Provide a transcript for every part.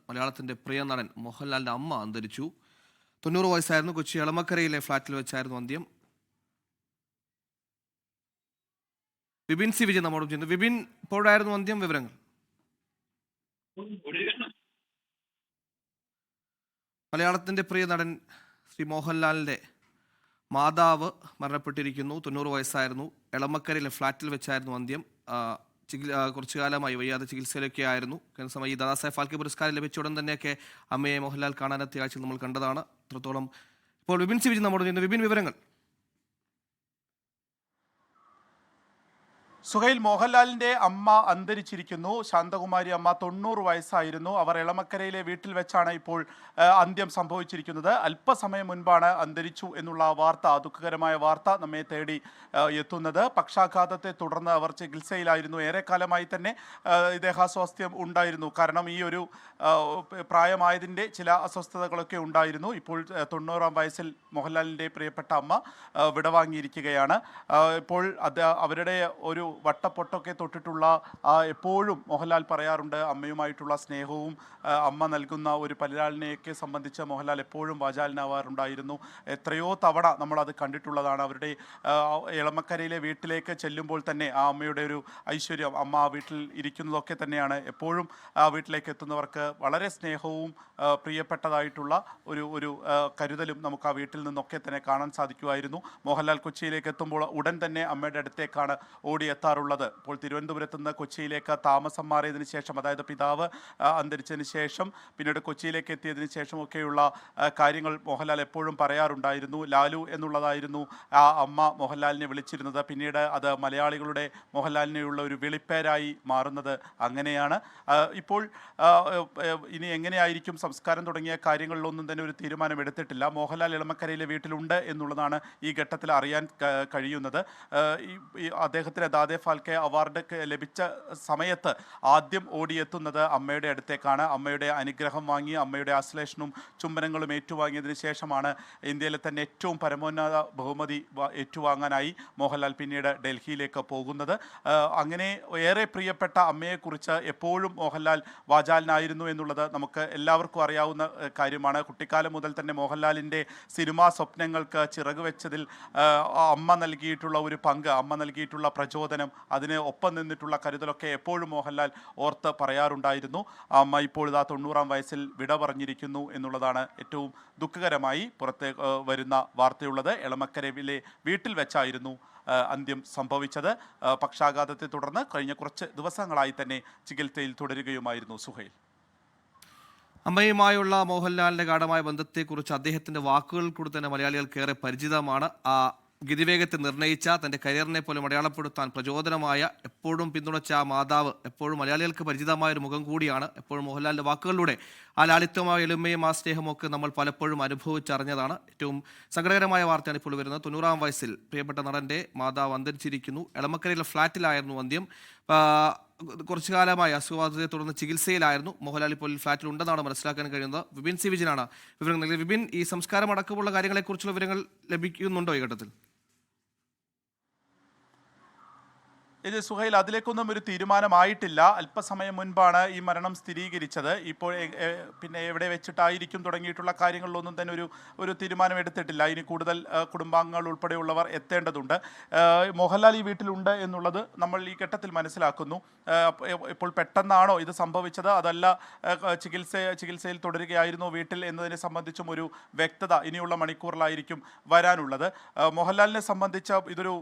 മലയാളത്തിന്റെ പ്രിയ നടൻ മോഹൻലാലിന്റെ അമ്മ അന്തരിച്ചു. 90 വയസ്സായിരുന്നു. കൊച്ചി എളമക്കരയിലെ ഫ്ളാറ്റിൽ വെച്ചായിരുന്നു അന്ത്യം. വിപിൻ സി വിജയൻ നമ്മോട് ചെയ്യുന്നു. വിപിൻ, ഇപ്പോഴായിരുന്നു അന്ത്യം? വിവരങ്ങൾ. മലയാളത്തിന്റെ പ്രിയ നടൻ ശ്രീ മോഹൻലാലിന്റെ മാതാവ് മരണപ്പെട്ടിരിക്കുന്നു. 90 വയസ്സായിരുന്നു. എളമക്കരയിലെ ഫ്ളാറ്റിൽ വെച്ചായിരുന്നു അന്ത്യം. കുറച്ചു കാലമായി വയ്യാതെ ചികിത്സയിലൊക്കെ ആയിരുന്നു. ഈ ദാദാസാഹേബ് ഫാൽക്കെ പുരസ്കാരം ലഭിച്ച ഉടൻ തന്നെയൊക്കെ അമ്മയെ മോഹൻലാൽ കാണാനെത്തിയ ആഴ്ച നമ്മൾ കണ്ടതാണ്. അത്രത്തോളം. ഇപ്പോൾ വിപിൻ സി വിജയൻ നമ്മോട് ചെയ്യുന്നു. വിപിൻ, വിവരങ്ങൾ. സുഹൈൽ, മോഹൻലാലിന്റെ അമ്മ അന്തരിച്ചിരിക്കുന്നു. ശാന്തകുമാരി അമ്മ 90 വയസ്സായിരുന്നു. അവർ എളമക്കരയിലെ വീട്ടിൽ വെച്ചാണ് ഇപ്പോൾ അന്ത്യം സംഭവിച്ചിരിക്കുന്നത്. അല്പസമയം മുൻപാണ് അന്തരിച്ചു എന്നുള്ള വാർത്ത, ദുഃഖകരമായ വാർത്ത നമ്മെ തേടി എത്തുന്നത്. പക്ഷാഘാതത്തെ തുടർന്ന് അവർ ചികിത്സയിലായിരുന്നു. ഏറെക്കാലമായി തന്നെ ദേഹാസ്വാസ്ഥ്യം ഉണ്ടായിരുന്നു. കാരണം ഈ ഒരു പ്രായമായതിൻ്റെ ചില അസ്വസ്ഥതകളൊക്കെ ഉണ്ടായിരുന്നു. ഇപ്പോൾ 90-ാം വയസ്സിൽ മോഹൻലാലിൻ്റെ പ്രിയപ്പെട്ട അമ്മ വിടവാങ്ങിയിരിക്കുകയാണ്. ഇപ്പോൾ അവരുടെ ഒരു വട്ടപ്പൊട്ടൊക്കെ തൊട്ടിട്ടുള്ള എപ്പോഴും മോഹൻലാൽ പറയാറുണ്ട് അമ്മയുമായിട്ടുള്ള സ്നേഹവും അമ്മ നൽകുന്ന ഒരു പരിലാളനയൊക്കെ സംബന്ധിച്ച് മോഹൻലാൽ എപ്പോഴും വാചാലനാവാറുണ്ടായിരുന്നു. എത്രയോ തവണ നമ്മളത് കണ്ടിട്ടുള്ളതാണ്. അവരുടെ എളമക്കരയിലെ വീട്ടിലേക്ക് ചെല്ലുമ്പോൾ തന്നെ ആ അമ്മയുടെ ഒരു ഐശ്വര്യം, അമ്മ ആ വീട്ടിൽ ഇരിക്കുന്നതൊക്കെ തന്നെയാണ് എപ്പോഴും ആ വീട്ടിലേക്ക് എത്തുന്നവർക്ക് വളരെ സ്നേഹവും പ്രിയപ്പെട്ടതായിട്ടുള്ള ഒരു കരുതലും നമുക്ക് ആ വീട്ടിൽ നിന്നൊക്കെ തന്നെ കാണാൻ സാധിക്കുമായിരുന്നു. മോഹൻലാൽ കൊച്ചിയിലേക്ക് എത്തുമ്പോൾ ഉടൻ തന്നെ അമ്മയുടെ അടുത്തേക്കാണ് ഓടിയെത്താറുള്ളത്. ഇപ്പോൾ തിരുവനന്തപുരത്ത് നിന്ന് കൊച്ചിയിലേക്ക് താമസം മാറിയതിനു ശേഷം, അതായത് പിതാവ് അന്തരിച്ചതിന് ശേഷം പിന്നീട് കൊച്ചിയിലേക്ക് എത്തിയതിനു ശേഷമൊക്കെയുള്ള കാര്യങ്ങൾ മോഹൻലാൽ എപ്പോഴും പറയാറുണ്ടായിരുന്നു. ലാലു എന്നുള്ളതായിരുന്നു ആ അമ്മ മോഹൻലാലിനെ വിളിച്ചിരുന്നത്. പിന്നീട് അത് മലയാളികളുടെ മോഹൻലാലിനെയുള്ള ഒരു വിളിപ്പേരായി മാറുന്നത് അങ്ങനെയാണ്. ഇപ്പോൾ ഇനി എങ്ങനെയായിരിക്കും സംസ്കാരം തുടങ്ങിയ കാര്യങ്ങളിലൊന്നും തന്നെ ഒരു തീരുമാനം എടുത്തിട്ടില്ല. മോഹൻലാൽ എളമക്കരയിലെ വീട്ടിലുണ്ട് എന്നുള്ളതാണ് ഈ ഘട്ടത്തിൽ അറിയാൻ കഴിയുന്നത്. അദ്ദേഹത്തിന് ദാദാസാഹേബ് ഫാൽക്കെ അവാർഡ് ലഭിച്ച സമയത്ത് ആദ്യം ഓടിയെത്തുന്നത് അമ്മയുടെ അടുത്തേക്കാണ്. അമ്മയുടെ അനുഗ്രഹം വാങ്ങി, അമ്മയുടെ ആശ്ലേഷണവും ചുംബനങ്ങളും ഏറ്റുവാങ്ങിയതിനു ശേഷമാണ് ഇന്ത്യയിലെ തന്നെ ഏറ്റവും പരമോന്നത ബഹുമതി ഏറ്റുവാങ്ങാനായി മോഹൻലാൽ പിന്നീട് ഡൽഹിയിലേക്ക് പോകുന്നത്. അങ്ങനെ ഏറെ പ്രിയപ്പെട്ട അമ്മയെക്കുറിച്ച് എപ്പോഴും മോഹൻലാൽ വാചാലനായിരുന്നു എന്നുള്ളത് നമുക്ക് എല്ലാവർക്കും അറിയാവുന്ന കാര്യമാണ്. കുട്ടിക്കാലം മുതൽ തന്നെ മോഹൻലാലിൻ്റെ സിനിമാ സ്വപ്നങ്ങൾക്ക് ചിറക് വെച്ചതിൽ അമ്മ നൽകിയിട്ടുള്ള ഒരു പങ്ക്, അമ്മ നൽകിയിട്ടുള്ള പ്രചോദനം, അതിന് ഒപ്പം നിന്നിട്ടുള്ള കരുതലൊക്കെ എപ്പോഴും മോഹൻലാൽ ഓർത്ത് പറയാറുണ്ടായിരുന്നു. അമ്മ ഇപ്പോൾ ഇതാ 90-ാം വയസ്സിൽ വിട പറഞ്ഞിരിക്കുന്നു എന്നുള്ളതാണ് ഏറ്റവും ദുഃഖകരമായി പുറത്ത് വരുന്ന വാർത്തയുള്ളത്. എളമക്കരയിലെ വീട്ടിൽ വെച്ചായിരുന്നു അന്ത്യം സംഭവിച്ചത്. പക്ഷാഘാതത്തെ തുടർന്ന് കഴിഞ്ഞ കുറച്ച് ദിവസങ്ങളായി തന്നെ ചികിത്സയിൽ തുടരുകയുമായിരുന്നു. സുഹൈൽ, അമ്മയുമായുള്ള മോഹൻലാലിന്റെ ഗാഢമായ ബന്ധത്തെക്കുറിച്ച് അദ്ദേഹത്തിന്റെ വാക്കുകൾ കൂടി തന്നെ മലയാളികൾക്ക് ഏറെ പരിചിതമാണ്. ആ ഗതിവേഗത്തെ നിർണയിച്ച, തൻ്റെ കരിയറിനെ പോലും അടയാളപ്പെടുത്താൻ പ്രചോദനമായ, എപ്പോഴും പിന്തുണച്ച ആ മാതാവ് എപ്പോഴും മലയാളികൾക്ക് പരിചിതമായ ഒരു മുഖം കൂടിയാണ്. എപ്പോഴും മോഹൻലാലിൻ്റെ വാക്കുകളിലൂടെ ആ ലാളിത്യമായ എളിമയും ആ സ്നേഹമൊക്കെ നമ്മൾ പലപ്പോഴും അനുഭവിച്ചറിഞ്ഞതാണ്. ഏറ്റവും സങ്കടകരമായ വാർത്തയാണ് ഇപ്പോൾ വരുന്നത്. 90-ാം വയസ്സിൽ പ്രിയപ്പെട്ട നടൻ്റെ മാതാവ് അന്തരിച്ചിരിക്കുന്നു. എളമക്കരയിലെ ഫ്ളാറ്റിലായിരുന്നു അന്ത്യം. കുറച്ചു കാലമായി അസുഖബാധയെ തുടർന്ന് ചികിത്സയിലായിരുന്നു. മോഹൻലാൽ ഇപ്പോൾ ഫ്ളാറ്റിൽ ഉണ്ടെന്നാണ് മനസ്സിലാക്കാൻ കഴിയുന്നത്. വിപിൻ സി വിജയനാണ് വിവരങ്ങൾ നൽകിയത്. വിപിൻ, ഈ സംസ്കാരം അടക്കമുള്ള കാര്യങ്ങളെക്കുറിച്ചുള്ള വിവരങ്ങൾ ലഭിക്കുന്നുണ്ടോ ഈ ഘട്ടത്തിൽ? ഇത് സുഹൈൽ, അതിലേക്കൊന്നും ഒരു തീരുമാനമായിട്ടില്ല. അല്പസമയം മുൻപാണ് ഈ മരണം സ്ഥിരീകരിച്ചത്. ഇപ്പോൾ പിന്നെ എവിടെ വെച്ചിട്ടായിരിക്കും തുടങ്ങിയിട്ടുള്ള കാര്യങ്ങളിലൊന്നും തന്നെ ഒരു തീരുമാനം എടുത്തിട്ടില്ല. ഇനി കൂടുതൽ കുടുംബാംഗങ്ങൾ ഉൾപ്പെടെയുള്ളവർ എത്തേണ്ടതുണ്ട്. മോഹൻലാൽ ഈ വീട്ടിലുണ്ട് എന്നുള്ളത് നമ്മൾ ഈ ഘട്ടത്തിൽ മനസ്സിലാക്കുന്നു. ഇപ്പോൾ പെട്ടെന്നാണോ ഇത് സംഭവിച്ചത്, അതല്ല ചികിത്സയിൽ തുടരുകയായിരുന്നോ വീട്ടിൽ എന്നതിനെ സംബന്ധിച്ചും ഒരു വ്യക്തത ഇനിയുള്ള മണിക്കൂറിലായിരിക്കും വരാനുള്ളത്. മോഹൻലാലിനെ സംബന്ധിച്ച് ഇതൊരു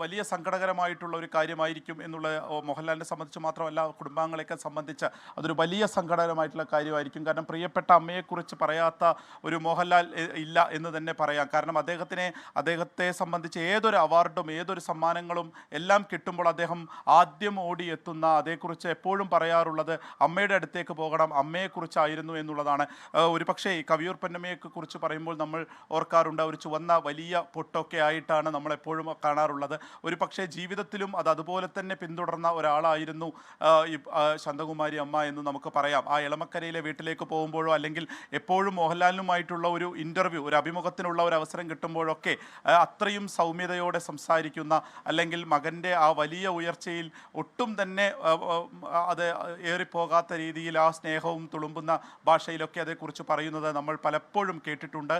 വലിയ സങ്കടകരമായിട്ടുള്ള ഒരു കാര്യമായിരിക്കും എന്നുള്ള, മോഹൻലാലിനെ സംബന്ധിച്ച് മാത്രമല്ല കുടുംബാംഗങ്ങളെയൊക്കെ സംബന്ധിച്ച് അതൊരു വലിയ സങ്കടകരമായിട്ടുള്ള കാര്യമായിരിക്കും. കാരണം പ്രിയപ്പെട്ട അമ്മയെക്കുറിച്ച് പറയാത്ത ഒരു മോഹൻലാൽ ഇല്ല എന്ന് തന്നെ പറയാം. കാരണം അദ്ദേഹത്തെ സംബന്ധിച്ച് ഏതൊരു അവാർഡും ഏതൊരു സമ്മാനങ്ങളും എല്ലാം കിട്ടുമ്പോൾ അദ്ദേഹം ആദ്യം ഓടിയെത്തുന്ന, അതേക്കുറിച്ച് എപ്പോഴും പറയാറുള്ളത് അമ്മയുടെ അടുത്തേക്ക് പോകണം, അമ്മയെക്കുറിച്ചായിരുന്നു എന്നുള്ളതാണ്. ഒരു പക്ഷേ കവിയൂർ പൊന്നമ്മയെ കുറിച്ച് പറയുമ്പോൾ നമ്മൾ ഓർക്കാറുണ്ട്, ഒരു ചുവന്ന വലിയ പൊട്ടൊക്കെ ആയിട്ടാണ് നമ്മളെപ്പോഴും കാണാറുള്ളത്. പറയാനുള്ളത്. ഒരു പക്ഷേ ജീവിതത്തിലും അത് അതുപോലെ തന്നെ പിന്തുടർന്ന ഒരാളായിരുന്നു ശാന്തകുമാരി അമ്മ എന്ന് നമുക്ക് പറയാം. ആ എളമക്കരയിലെ വീട്ടിലേക്ക് പോകുമ്പോഴോ അല്ലെങ്കിൽ എപ്പോഴും മോഹൻലാലിനുമായിട്ടുള്ള ഒരു ഇൻ്റർവ്യൂ, ഒരു അഭിമുഖത്തിനുള്ള ഒരു അവസരം കിട്ടുമ്പോഴൊക്കെ അത്രയും സൗമ്യതയോടെ സംസാരിക്കുന്ന, അല്ലെങ്കിൽ മകൻ്റെ ആ വലിയ ഉയർച്ചയിൽ ഒട്ടും തന്നെ അത് ഏറിപ്പോകാത്ത രീതിയിൽ ആ സ്നേഹവും തുളുമ്പുന്ന ഭാഷയിലൊക്കെ അതേക്കുറിച്ച് പറയുന്നത് നമ്മൾ പലപ്പോഴും കേട്ടിട്ടുണ്ട്,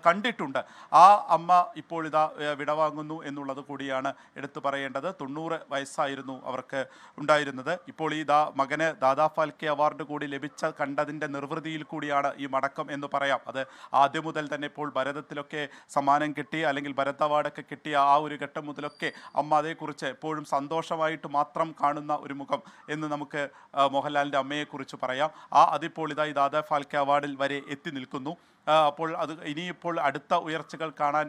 കണ്ടിട്ടുണ്ട്. ആ അമ്മ ഇപ്പോൾ ഇതാ വിടവാങ്ങുന്നു എന്നുള്ളത് കൂടിയാണ് എടുത്തു പറയേണ്ടത്. 90 വയസ്സായിരുന്നു അവർക്ക് ഉണ്ടായിരുന്നത്. ഇപ്പോൾ ഈ മകന് ദാദാ ഫാൽക്കെ അവാർഡ് കൂടി കണ്ടതിൻ്റെ നിർവൃതിയിൽ കൂടിയാണ് ഈ മടക്കം എന്ന് പറയാം. അത് ആദ്യം മുതൽ തന്നെ ഇപ്പോൾ ഭരതത്തിലൊക്കെ സമ്മാനം കിട്ടി, അല്ലെങ്കിൽ ഭരത് അവാർഡൊക്കെ കിട്ടിയ ആ ഒരു ഘട്ടം മുതലൊക്കെ അമ്മ അതേക്കുറിച്ച് എപ്പോഴും സന്തോഷമായിട്ട് മാത്രം കാണുന്ന ഒരു മുഖം എന്ന് നമുക്ക് മോഹൻലാലിൻ്റെ അമ്മയെക്കുറിച്ച് പറയാം. അതിപ്പോൾ ഈ ദാദാ ഫാൽക്കെ അവാർഡിൽ വരെ എത്തി നിൽക്കുന്നു. അപ്പോൾ അത് ഇനിയിപ്പോൾ അടുത്ത ഉയർച്ചകൾ കാണാൻ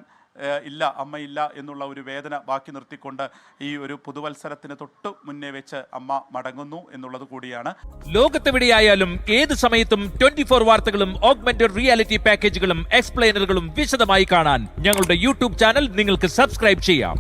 അമ്മയില്ല എന്നുള്ള ഒരു വേദന ബാക്കി നിർത്തിക്കൊണ്ട് ഈ ഒരു പുതുവത്സരത്തിന് തൊട്ട് മുന്നേ വെച്ച് അമ്മ മടങ്ങുന്നു എന്നുള്ളത് കൂടിയാണ്. ലോകത്തെവിടെയായാലും ഏത് സമയത്തും 24 വാർത്തകളും ഓഗ്മെന്റഡ് റിയാലിറ്റി പാക്കേജുകളും എക്സ്പ്ലെയിനറുകളും വിശദമായി കാണാൻ ഞങ്ങളുടെ യൂട്യൂബ് ചാനൽ നിങ്ങൾക്ക് സബ്സ്ക്രൈബ് ചെയ്യാം.